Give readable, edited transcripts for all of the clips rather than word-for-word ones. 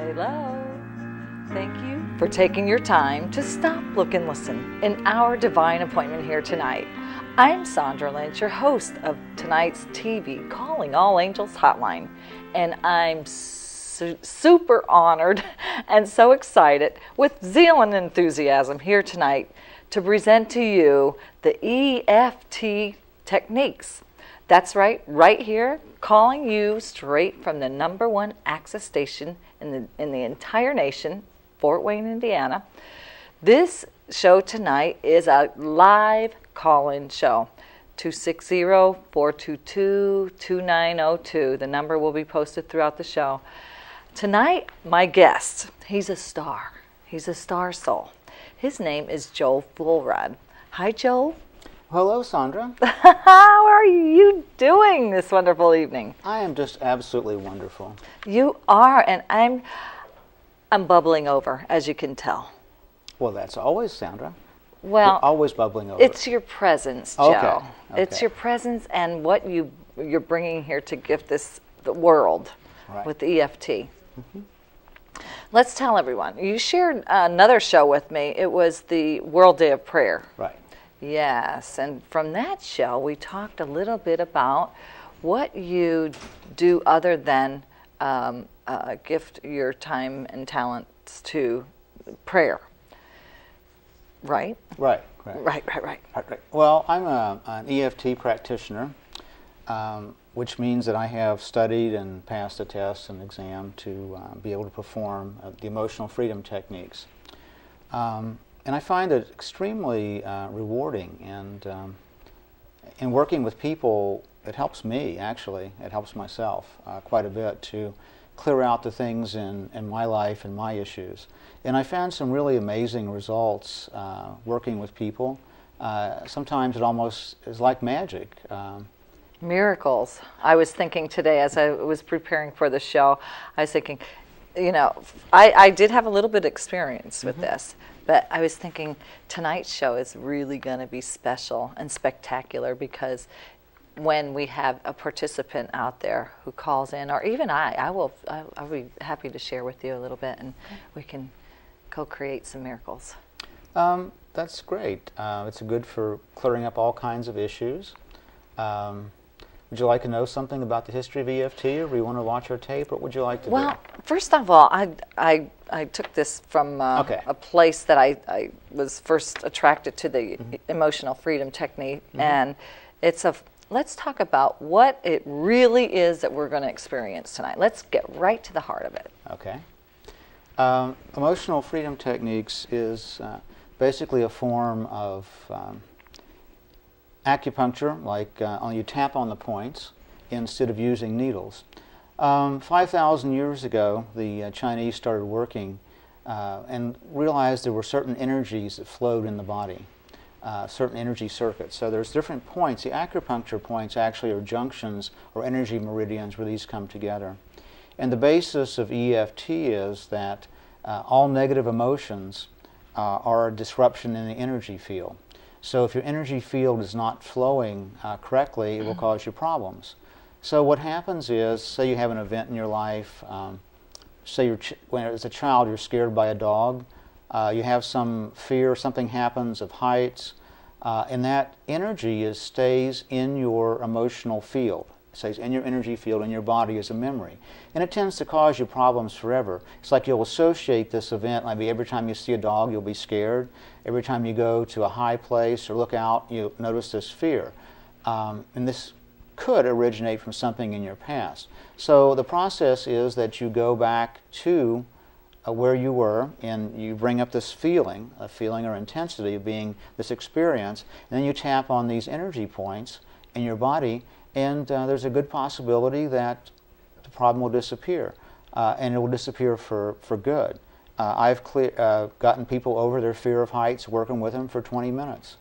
Hello. Thank you for taking your time to stop, look, and listen in our divine appointment here tonight. I'm Sandra Lynch, your host of tonight's TV Calling All Angels Hotline, and I'm super honored and so excited with zeal and enthusiasm here tonight to present to you the EFT techniques. That's right here, calling you straight from the #1 access station in the entire nation, Fort Wayne, Indiana. This show tonight is a live call-in show. 260-422-2902. The number will be posted throughout the show. Tonight, my guest, he's a star. He's a star soul. His name is Joe Follrod. Hi, Joe. Hello, Sandra. How are you doing this wonderful evening? I am just absolutely wonderful. You are, and I'm bubbling over, as you can tell. Well, that's always, Sandra. Well, you're always bubbling over. It's your presence, Joe. Okay. It's your presence and what you're bringing here to gift the world with the EFT. Mm-hmm. Let's tell everyone. You shared another show with me. It was the World Day of Prayer. Right. Yes, and from that show, we talked a little bit about what you do other than gift your time and talents to prayer. Right? Right. Well, I'm an EFT practitioner, which means that I have studied and passed a test and exam to be able to perform the emotional freedom techniques. And I find it extremely rewarding, and in working with people, it helps me, actually. It helps myself quite a bit to clear out the things in my life and my issues. And I found some really amazing results working with people. Sometimes it almost is like magic. Miracles. I was thinking today as I was preparing for the show, I was thinking, you know, I did have a little bit of experience with this. But I was thinking tonight's show is really going to be special and spectacular because when we have a participant out there who calls in, or even I'll be happy to share with you a little bit, and we can co-create some miracles. That's great. It's good for clearing up all kinds of issues. Would you like to know something about the history of EFT, or do you want to watch our tape? What would you like to do? Well, first of all, I took this from a place that I was first attracted to the emotional freedom technique, and let's talk about what it really is that we're going to experience tonight. Let's get right to the heart of it. Okay. Emotional freedom techniques is basically a form of acupuncture, like you tap on the points instead of using needles. 5,000 years ago, the Chinese started working and realized there were certain energies that flowed in the body, certain energy circuits. So there's different points. The acupuncture points actually are junctions or energy meridians where these come together. And the basis of EFT is that all negative emotions are a disruption in the energy field. So if your energy field is not flowing correctly, it will cause you problems. So what happens is, say you have an event in your life, say when as a child you're scared by a dog, you have some fear, something happens of heights, and that energy stays in your emotional field. It stays in your energy field in your body as a memory. And it tends to cause you problems forever. It's like you'll associate this event, maybe every time you see a dog you'll be scared. Every time you go to a high place or look out, you notice this fear. And this could originate from something in your past. So the process is that you go back to where you were, and you bring up this feeling, a feeling or intensity of being this experience, and then you tap on these energy points in your body, and there's a good possibility that the problem will disappear, and it will disappear for good. I've gotten people over their fear of heights working with them for 20 minutes.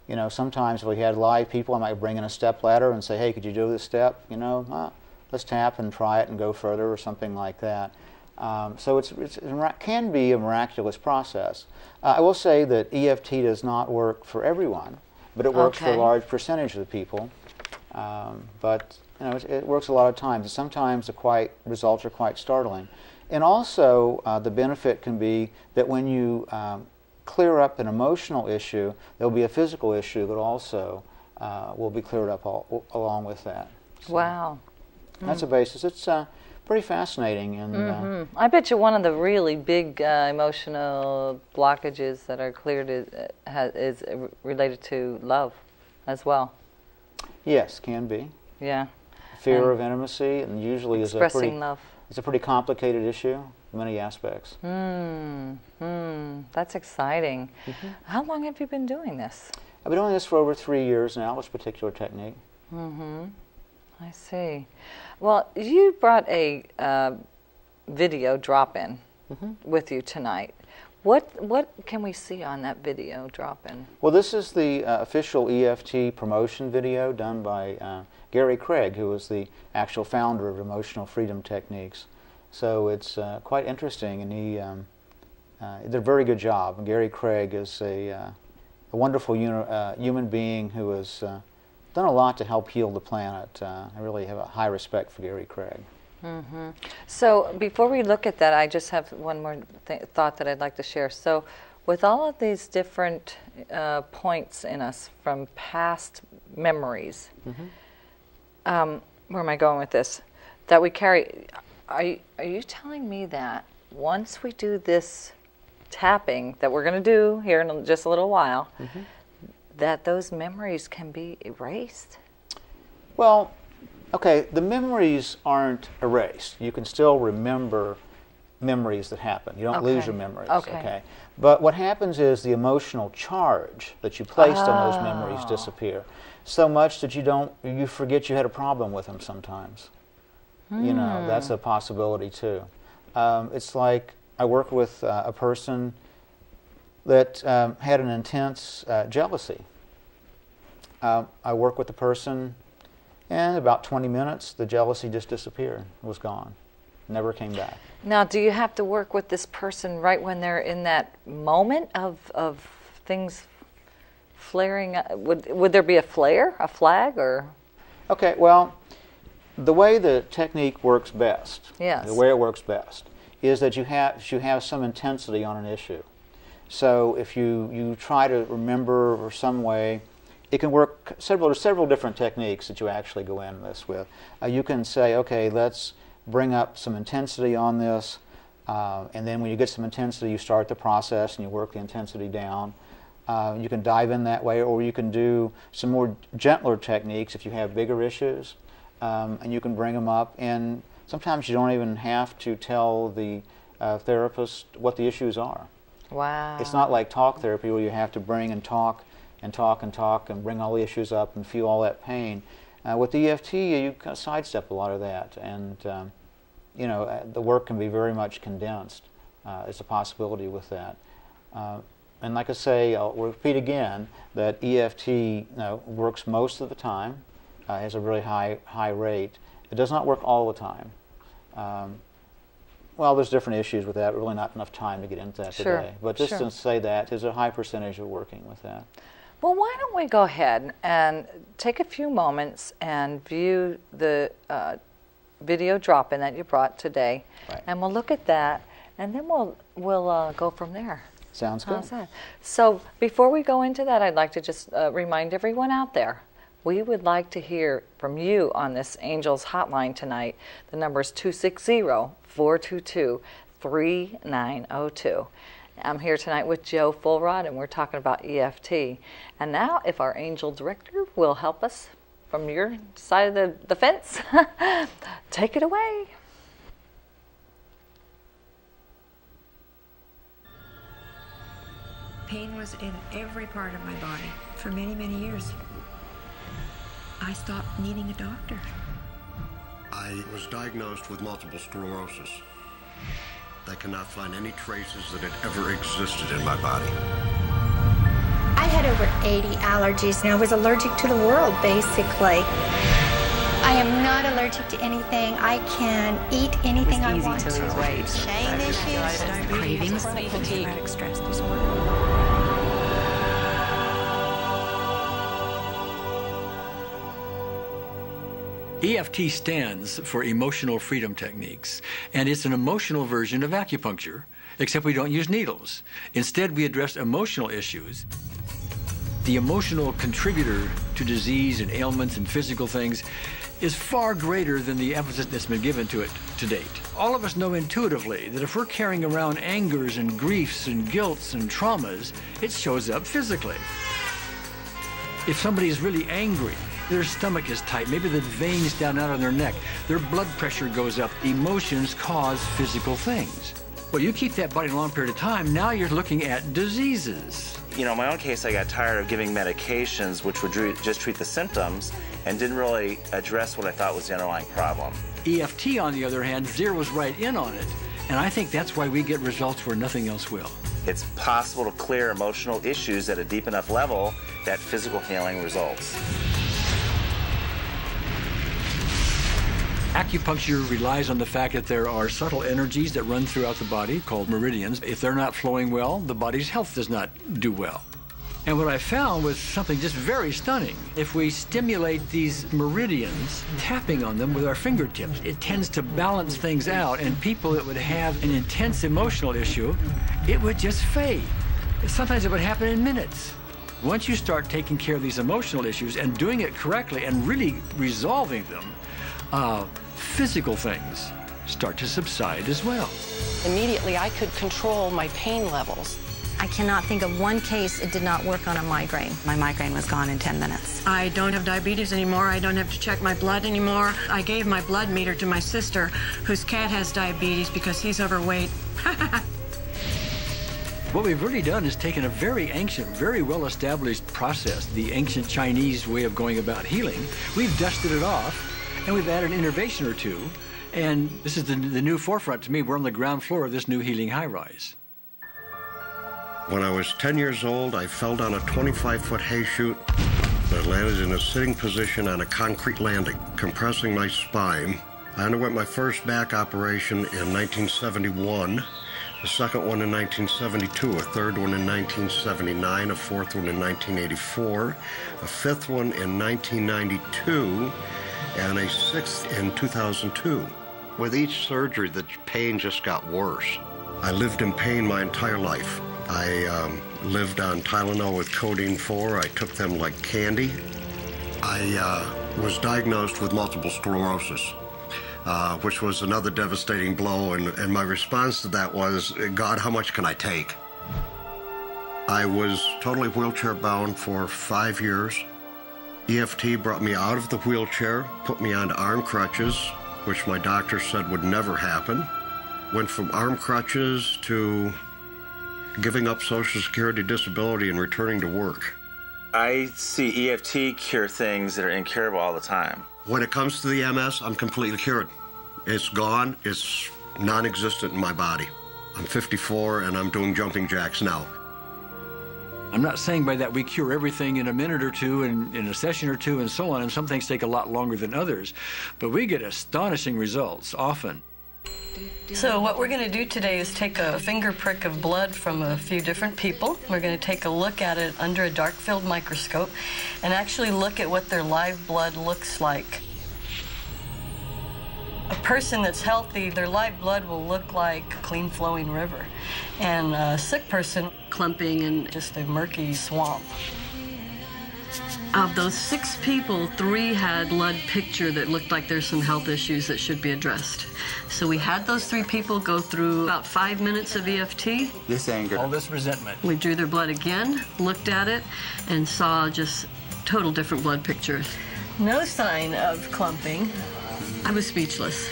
You know, sometimes if we had live people, I might bring in a step ladder and say, hey, could you do this step? You know, let's tap and try it and go further, or something like that. So it can be a miraculous process. I will say that EFT does not work for everyone, but it works for a large percentage of the people. But you know, it works a lot of times. And sometimes the results are quite startling. And also, the benefit can be that when you clear up an emotional issue, there'll be a physical issue that also will be cleared up along with that. So wow. That's a basis. It's pretty fascinating. And I bet you one of the really big emotional blockages that are cleared is related to love as well. Yes, can be. Yeah. Fear of intimacy, and usually is expressing love. It's a pretty complicated issue in many aspects. That's exciting. How long have you been doing this? I've been doing this for over 3 years now, this particular technique. I see. Well, you brought a video drop-in with you tonight. What can we see on that video drop-in? Well, this is the official EFT promotion video done by Gary Craig, who was the actual founder of emotional freedom techniques. So it's quite interesting, and he did a very good job. And Gary Craig is a wonderful human being who has done a lot to help heal the planet. I really have a high respect for Gary Craig. So before we look at that, I just have one more thought that I'd like to share. So with all of these different points in us from past memories, where am I going with this? That we carry, are you telling me that once we do this tapping that we're going to do here in just a little while, that those memories can be erased? Well, okay, the memories aren't erased. You can still remember memories that happen. You don't lose your memories. Okay. But what happens is the emotional charge that you placed on those memories disappear. So much that you forget you had a problem with them sometimes. You know, that's a possibility too. It's like I work with a person that had an intense jealousy. I work with the person, and about 20 minutes, the jealousy just disappeared, was gone, never came back. Now, do you have to work with this person right when they're in that moment of things flaring? Would there be a flare, a flag, or? Okay, well, the way the technique works best, yes, the way it works best, is that you have some intensity on an issue. So if you try to remember or some way, it can work. There's several different techniques that you actually go in this with. You can say, okay, let's bring up some intensity on this, and then when you get some intensity, you start the process and you work the intensity down. You can dive in that way, or you can do some more gentler techniques if you have bigger issues, and you can bring them up. And sometimes you don't even have to tell the therapist what the issues are. Wow. It's not like talk therapy where you have to bring and talk and talk and talk and bring all the issues up and feel all that pain. With EFT, you kind of sidestep a lot of that, and you know, the work can be very much condensed. It's a possibility with that. And like I say, I'll repeat again that EFT works most of the time, has a really high rate. It does not work all the time. Well, there's different issues with that. Really not enough time to get into that today. But just to say that, there's a high percentage of working with that. Well, why don't we go ahead and take a few moments and view the video drop-in that you brought today, and we'll look at that, and then we'll go from there. Sounds good. How's that? So before we go into that, I'd like to just remind everyone out there, we would like to hear from you on this Angels Hotline tonight. The number is 260-422-3902. I'm here tonight with Joe Follrod, and we're talking about EFT. And now, if our angel director will help us from your side of the fence, take it away. Pain was in every part of my body for many, many years. I stopped needing a doctor. I was diagnosed with multiple sclerosis. They cannot find any traces that it ever existed in my body. I had over 80 allergies, and I was allergic to the world, basically. I am not allergic to anything. I can eat anything I want to. Shame issues, cravings, fatigue, stress disorder. EFT stands for Emotional Freedom Techniques, and it's an emotional version of acupuncture, except we don't use needles. Instead, we address emotional issues. The emotional contributor to disease and ailments and physical things is far greater than the emphasis that's been given to it to date. All of us know intuitively that if we're carrying around angers and griefs and guilts and traumas, it shows up physically. If somebody is really angry, their stomach is tight, maybe the veins down out of their neck, their blood pressure goes up. Emotions cause physical things. Well, you keep that body a long period of time, now you're looking at diseases. You know, in my own case, I got tired of giving medications which would just treat the symptoms and didn't really address what I thought was the underlying problem. EFT, on the other hand, zeroes right in on it, and I think that's why we get results where nothing else will. It's possible to clear emotional issues at a deep enough level that physical healing results. Acupuncture relies on the fact that there are subtle energies that run throughout the body called meridians. If they're not flowing well, the body's health does not do well. And what I found was something just very stunning. If we stimulate these meridians, tapping on them with our fingertips, it tends to balance things out, and people that would have an intense emotional issue, it would just fade. Sometimes it would happen in minutes. Once you start taking care of these emotional issues and doing it correctly and really resolving them, physical things start to subside as well. Immediately, I could control my pain levels. I cannot think of one case it did not work on a migraine. My migraine was gone in 10 minutes. I don't have diabetes anymore. I don't have to check my blood anymore. I gave my blood meter to my sister, whose cat has diabetes because he's overweight. What we've really done is taken a very ancient, very well-established process, the ancient Chinese way of going about healing. We've dusted it off, and we've added an innovation or two, and this is the new forefront to me. We're on the ground floor of this new healing high-rise. When I was 10 years old, I fell down a 25-foot hay chute. I landed in a sitting position on a concrete landing, compressing my spine. I underwent my first back operation in 1971, a second one in 1972, a third one in 1979, a fourth one in 1984, a fifth one in 1992, and a sixth in 2002. With each surgery, the pain just got worse. I lived in pain my entire life. I lived on Tylenol with codeine 4. I took them like candy. I was diagnosed with multiple sclerosis, which was another devastating blow, and my response to that was, God, how much can I take? I was totally wheelchair-bound for 5 years. EFT brought me out of the wheelchair, put me onto arm crutches, which my doctor said would never happen. Went from arm crutches to giving up Social Security disability and returning to work. I see EFT cure things that are incurable all the time. When it comes to the MS, I'm completely cured. It's gone. It's non-existent in my body. I'm 54 and I'm doing jumping jacks now. I'm not saying by that we cure everything in a minute or two and in a session or two and so on, and some things take a lot longer than others, but we get astonishing results often. So what we're going to do today is take a finger prick of blood from a few different people. We're going to take a look at it under a dark field microscope and actually look at what their live blood looks like. A person that's healthy, their live blood will look like a clean flowing river, and a sick person, clumping in just a murky swamp. Of those 6 people, 3 had blood picture that looked like there's some health issues that should be addressed. So we had those 3 people go through about 5 minutes of EFT. This anger. All this resentment. We drew their blood again, looked at it, and saw just total different blood pictures. No sign of clumping. I was speechless.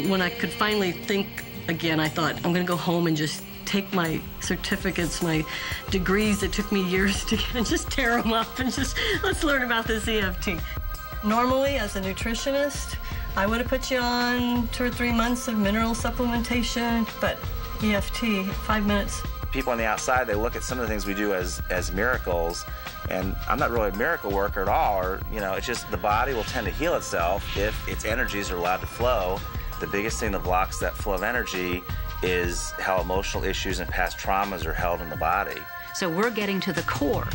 When I could finally think again, I thought, I'm going to go home and just take my certificates, my degrees that took me years to get, and just tear them up and just, let's learn about this EFT. Normally, as a nutritionist, I would have put you on 2 or 3 months of mineral supplementation, but EFT, 5 minutes. People on the outside, they look at some of the things we do as miracles, and I'm not really a miracle worker at all, or, you know, it's just the body will tend to heal itself if its energies are allowed to flow. The biggest thing that blocks that flow of energy is how emotional issues and past traumas are held in the body. So we're getting to the core.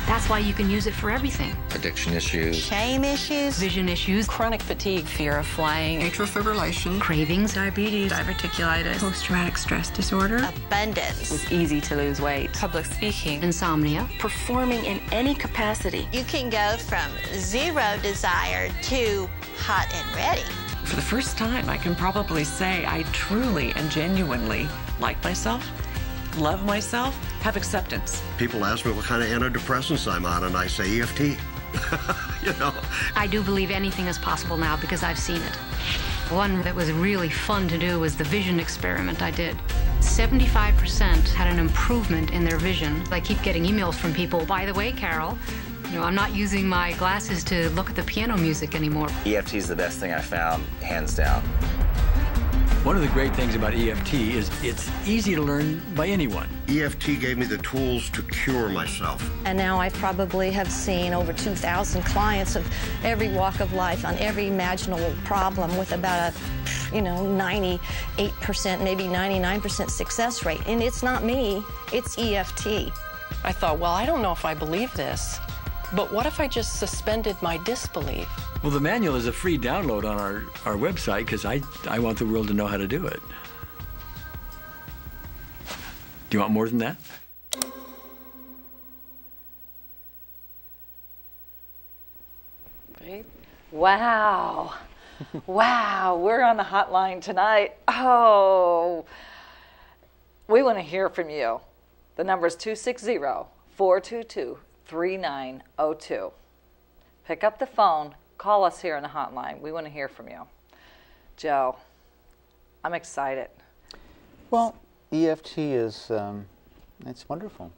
That's why you can use it for everything. Addiction issues. Shame issues. Vision issues. Chronic fatigue, fear of flying, atrial fibrillation, Cravings. Diabetes, diverticulitis, post-traumatic stress disorder. Abundance. it's easy to lose weight, public speaking, Insomnia. performing in any capacity. You can go from zero desire to hot and ready. For the first time, I can probably say I truly and genuinely like myself, love myself, have acceptance. People ask me what kind of antidepressants I'm on, and I say EFT. You know. I do believe anything is possible now because I've seen it. One that was really fun to do was the vision experiment I did. 75% had an improvement in their vision. I keep getting emails from people, by the way, Carol, I'm not using my glasses to look at the piano music anymore. EFT is the best thing I found, hands down. One of the great things about EFT is it's easy to learn by anyone. EFT gave me the tools to cure myself. And now I probably have seen over 2,000 clients of every walk of life on every imaginable problem with about a 98%, maybe 99% success rate. And it's not me, it's EFT. I thought, well, I don't know if I believe this, but what if I just suspended my disbelief? Well, the manual is a free download on our website because I want the world to know how to do it. Do you want more than that? Wow. Wow, we're on the hotline tonight. Oh, we want to hear from you. The number is 260-422-3902. Pick up the phone, call us here on the hotline. We want to hear from you. Joe, I'm excited. Well, EFT is, it's wonderful.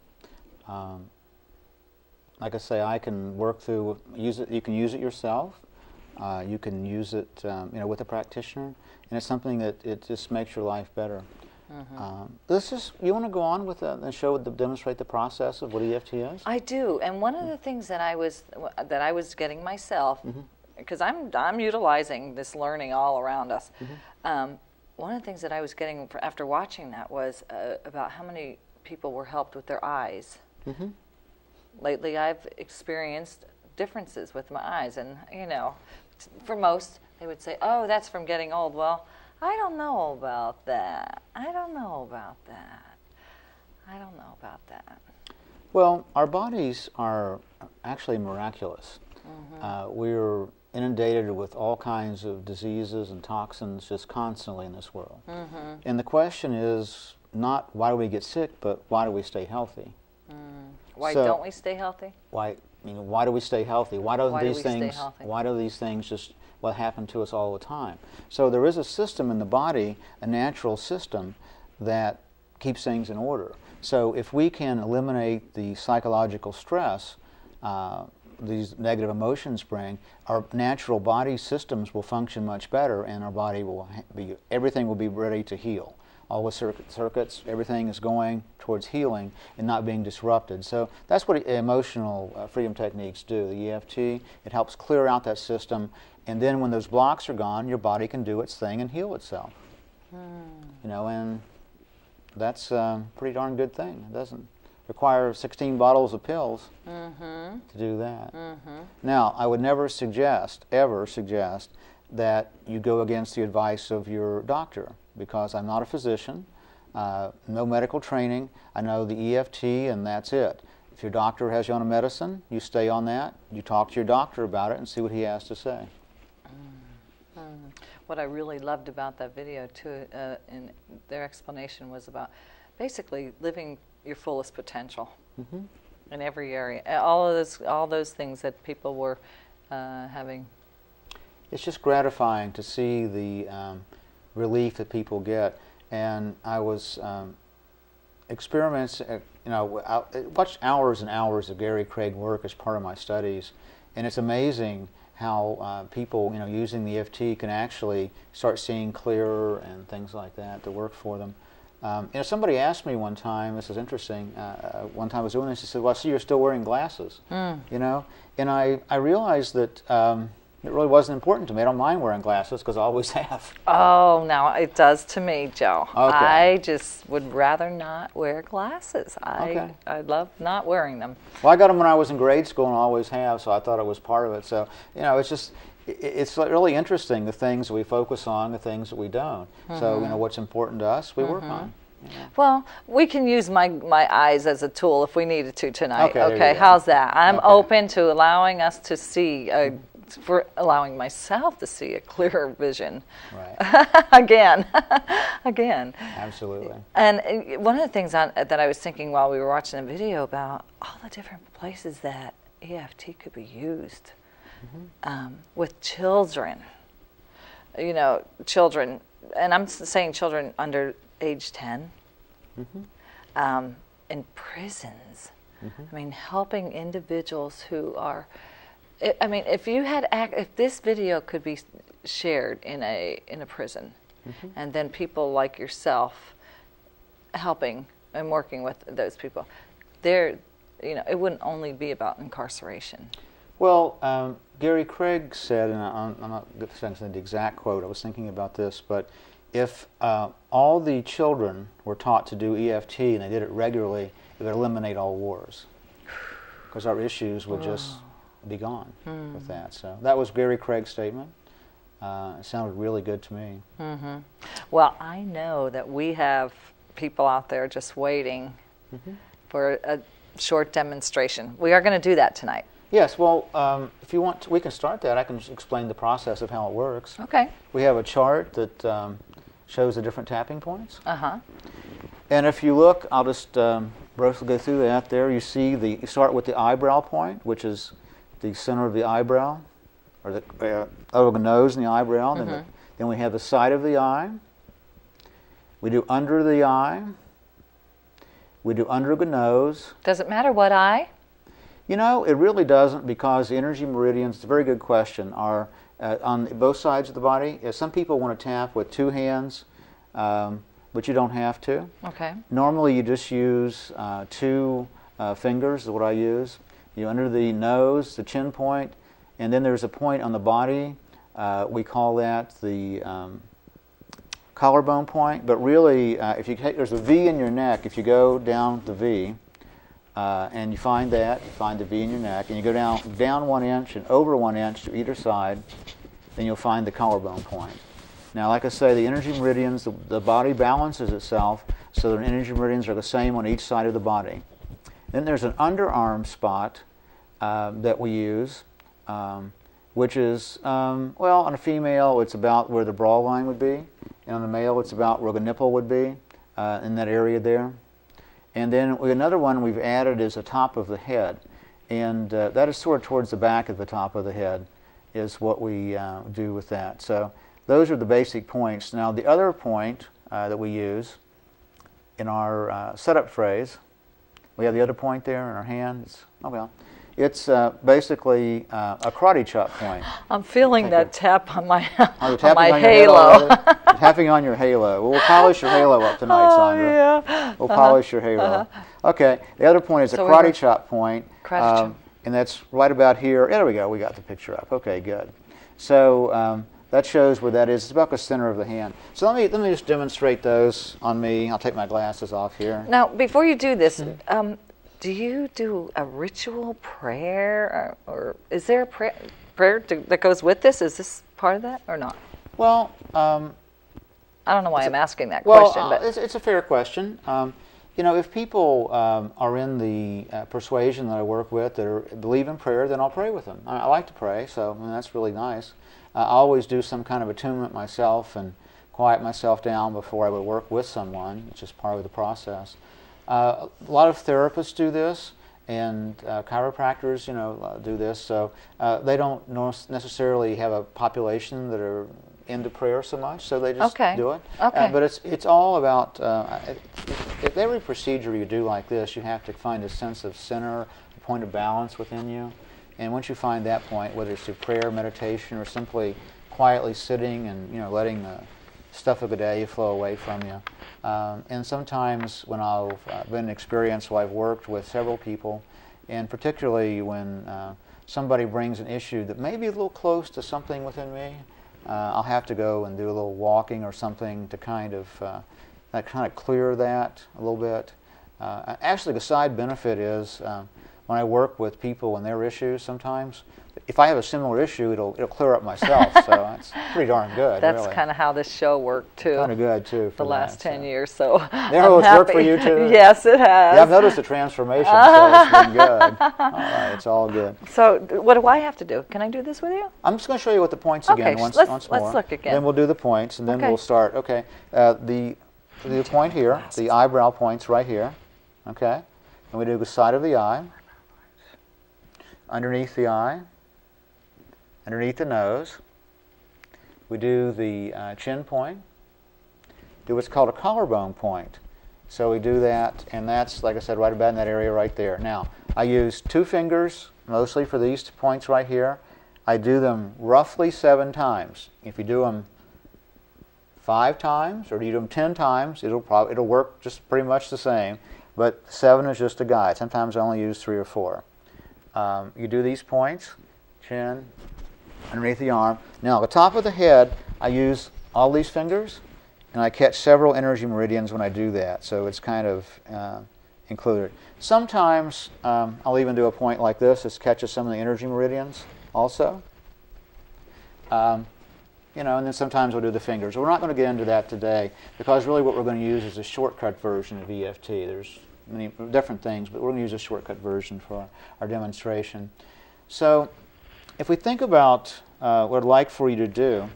Like I say, I can work through, use it. You can use it yourself. You can use it, with a practitioner, and it's something that it just makes your life better. Mm-hmm. You want to go on with and demonstrate the process of what EFT is? I do, and one of the things that I was getting myself, because I'm utilizing this learning all around us. One of the things that I was getting after watching that was about how many people were helped with their eyes. Lately, I've experienced differences with my eyes, and for most, they would say, "Oh, that's from getting old." Well, I don't know about that. I don't know about that. I don't know about that. Well, our bodies are actually miraculous. We're inundated with all kinds of diseases and toxins just constantly in this world. And the question is not why do we get sick, but why do we stay healthy? Why don't we stay healthy? Why do we stay healthy? Why do these things just what happen to us all the time? So there is a system in the body, a natural system that keeps things in order. So if we can eliminate the psychological stress these negative emotions bring, our natural body systems will function much better, and our body will everything will be ready to heal. All the circuits, everything is going towards healing and not being disrupted. So that's what emotional freedom techniques do. The EFT, it helps clear out that system, and then when those blocks are gone, your body can do its thing and heal itself. And that's a pretty darn good thing. It doesn't require 16 bottles of pills to do that. Now, I would never ever suggest that you go against the advice of your doctor, because I'm not a physician, no medical training. I know the EFT, and that's it. If your doctor has you on a medicine, you stay on that. You talk to your doctor about it and see what he has to say. What I really loved about that video, too, in their explanation was about basically living your fullest potential in every area. All those things that people were having. It's just gratifying to see the relief that people get, and I was experiments. I watched hours and hours of Gary Craig work as part of my studies, and it's amazing how people, using the EFT can actually start seeing clearer and things like that to work for them. Somebody asked me one time, this is interesting, one time I was doing this, he said, well, I see you're still wearing glasses, and I realized that, it really wasn't important to me. I don't mind wearing glasses because I always have. Oh, now it does to me, Joe. Okay. I just would rather not wear glasses. I love not wearing them. Well, I got them when I was in grade school and I always have, so I thought it was part of it. So, you know, it's just, it's really interesting, the things we focus on, the things that we don't. So, you know, what's important to us, we work on. Yeah. Well, we can use my eyes as a tool if we needed to tonight. Okay, How's that? I'm open to allowing us to see, for allowing myself to see a clearer vision. Right. Again. Absolutely. And one of the things that I was thinking while we were watching the video about all the different places that EFT could be used with children. You know, children, and I'm saying children under age 10, in prisons. I mean, helping individuals who are, I mean, if this video could be shared in a prison, and then people like yourself helping and working with those people, you know, it wouldn't only be about incarceration. Well, Gary Craig said, and I'm not saying the exact quote, I was thinking about this, but if all the children were taught to do EFT and they did it regularly, it would eliminate all wars, because our issues would just be gone with that. So that was Gary Craig's statement. It sounded really good to me. Well, I know that we have people out there just waiting for a short demonstration. We are going to do that tonight. Yes, well, if you want, we can start that. I can just explain the process of how it works. Okay. We have a chart that shows the different tapping points. And if you look, I'll just briefly go through that. There you see you start with the eyebrow point, which is the center of the eyebrow, or the nose and the eyebrow. Then we have the side of the eye. We do under the eye. We do under the nose. Does it matter what eye? You know, it really doesn't, because the energy meridians, it's a very good question, are on both sides of the body. Some people want to tap with 2 hands, but you don't have to. Okay. Normally you just use 2 fingers is what I use. You under the nose, the chin point, and then there's a point on the body. We call that the collarbone point, but really if you there's a V in your neck. If you go down the V, and you find the V in your neck, and you go down 1 inch and over 1 inch to either side, then you'll find the collarbone point. Now, like I say, the energy meridians, the body balances itself, so the energy meridians are the same on each side of the body. Then there's an underarm spot that we use, which is, well, on a female, it's about where the bra line would be, and on a male, it's about where the nipple would be, in that area there. And then another one we've added is the top of the head, and that is sort of towards the back of the top of the head is what we do with that. So those are the basic points. Now the other point that we use in our setup phrase, we have the other point there in our hand. It's basically a karate chop point. I'm feeling that tap on my on halo. Tapping on your halo. Well, we'll polish your halo up tonight, Sandra. Yeah. We'll polish your halo. Okay, the other point is a karate chop point. And that's right about here. There we go, we got the picture up. Okay, good. So that shows where that is. It's about the center of the hand. So let me just demonstrate those on me. I'll take my glasses off here. Now, before you do this, do you do a ritual prayer, or is there a prayer that goes with this? Is this part of that or not? Well, I don't know why I'm asking that question. But it's a fair question. You know, if people are in the persuasion that I work with that believe in prayer, then I'll pray with them. I like to pray, so I mean, that's really nice. I always do some kind of attunement myself and quiet myself down before I would work with someone. It's just part of the process. A lot of therapists do this, and chiropractors, you know, do this. So they don't necessarily have a population that are into prayer so much, so they just do it. But it's all about if every procedure you do like this, you have to find a sense of center, a point of balance within you. And once you find that point, whether it's through prayer, meditation, or simply quietly sitting and, you know, letting the stuff of the day flow away from you. And sometimes when I've been experienced, I've worked with several people, and particularly when somebody brings an issue that may be a little close to something within me, I'll have to go and do a little walking or something to kind of clear that a little bit. Actually, the side benefit is when I work with people and their issues sometimes, if I have a similar issue, it'll clear up myself. So that's pretty darn good. That's really. kind of how this show worked too. Kind of good too. For the last that, 10 years, so it's worked for you too. Yes, it has. Yeah, I've noticed the transformation, so it's been good. All right, it's all good. So what do I have to do? Can I do this with you? I'm just going to show you what the points again once more. Let's look again. Then we'll do the points, and then we'll start. Okay, the point here, the eyebrow points right here. Okay, and we do the side of the eye, underneath the eye, underneath the nose. We do the chin point, do what's called a collarbone point. So we do that, and that's, like I said, right about in that area right there. Now, I use 2 fingers mostly for these points right here. I do them roughly 7 times. If you do them 5 times or you do them 10 times, it'll work just pretty much the same. But 7 is just a guide. Sometimes I only use 3 or 4. You do these points, chin, underneath the arm. Now, at the top of the head, I use all these fingers, and I catch several energy meridians when I do that, so it's kind of included. Sometimes I'll even do a point like this. This catches some of the energy meridians also. You know, and then sometimes we'll do the fingers. We're not going to get into that today, because really what we're going to use is a shortcut version of EFT. There's many different things, but we're going to use a shortcut version for our demonstration. So if we think about what I'd like for you to do,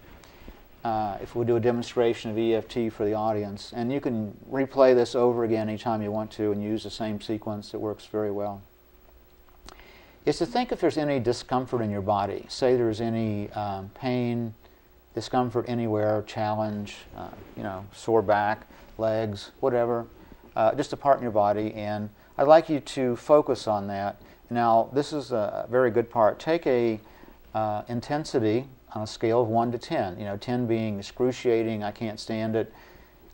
if we do a demonstration of EFT for the audience, and you can replay this over again anytime you want to and use the same sequence, it works very well, is to think if there's any discomfort in your body. Say there's any pain, discomfort anywhere, challenge, you know, sore back, legs, whatever, just a part in your body, and I'd like you to focus on that. Now, this is a very good part. Take a intensity on a scale of 1 to 10. You know, 10 being excruciating, I can't stand it.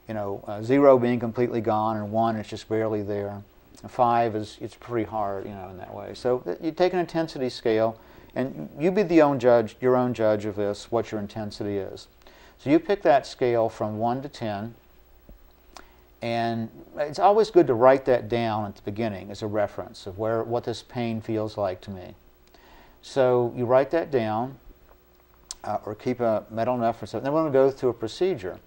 You know, 0 being completely gone, and 1 is just barely there. 5 is it's pretty hard, you know, in that way. So you take an intensity scale, and you be your own judge of this, what your intensity is. So you pick that scale from 1 to 10, and it's always good to write that down at the beginning as a reference of what this pain feels like to me. So you write that down, or keep a mental reference of it. Then we're going to go through a procedure.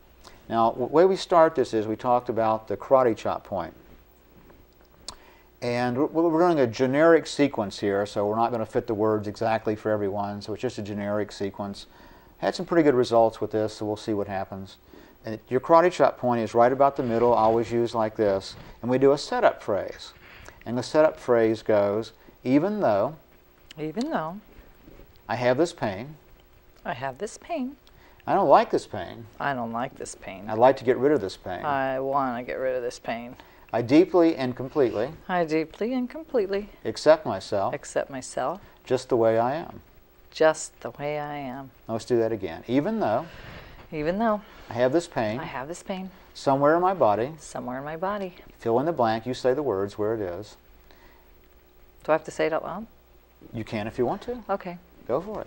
Now, the way we start this is we talked about the karate chop point. And we're doing a generic sequence here, so we're not going to fit the words exactly for everyone, so it's just a generic sequence. Had some pretty good results with this, so we'll see what happens. And your karate chop point is right about the middle, always used like this. And we do a setup phrase. And the setup phrase goes, even though I have this pain, I have this pain, I don't like this pain, I don't like this pain, I'd like to get rid of this pain, I want to get rid of this pain, I deeply and completely accept myself just the way I am. Just the way I am. Let's do that again. Even though I have this pain, somewhere in my body, fill in the blank, you say the words where it is. Do I have to say it out loud? You can if you want to. Okay. Go for it.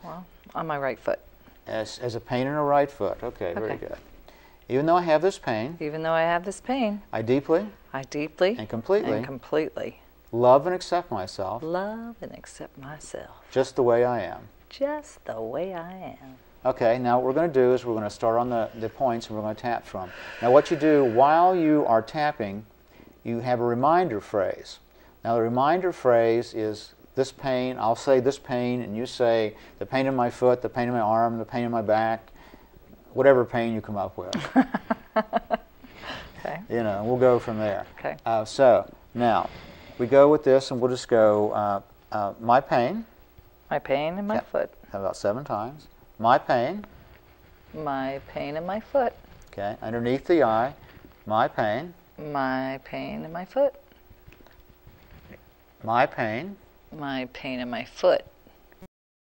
Well, on my right foot. As a pain in the right foot. Okay, very good. Even though I have this pain, I deeply and completely love and accept myself just the way I am. Just the way I am. Okay, now what we're going to do is we're going to start on the points and we're going to tap from. Now what you do while you are tapping, you have a reminder phrase. Now the reminder phrase is this pain, I'll say this pain, and you say the pain in my foot, the pain in my arm, the pain in my back, whatever pain you come up with. Okay. You know, we'll go from there. Okay. So now we go with this, and we'll just go my pain. My pain in my foot. About 7 times. My pain. My pain in my foot. Okay. Underneath the eye. My pain. My pain in my foot. My pain. My pain in my foot.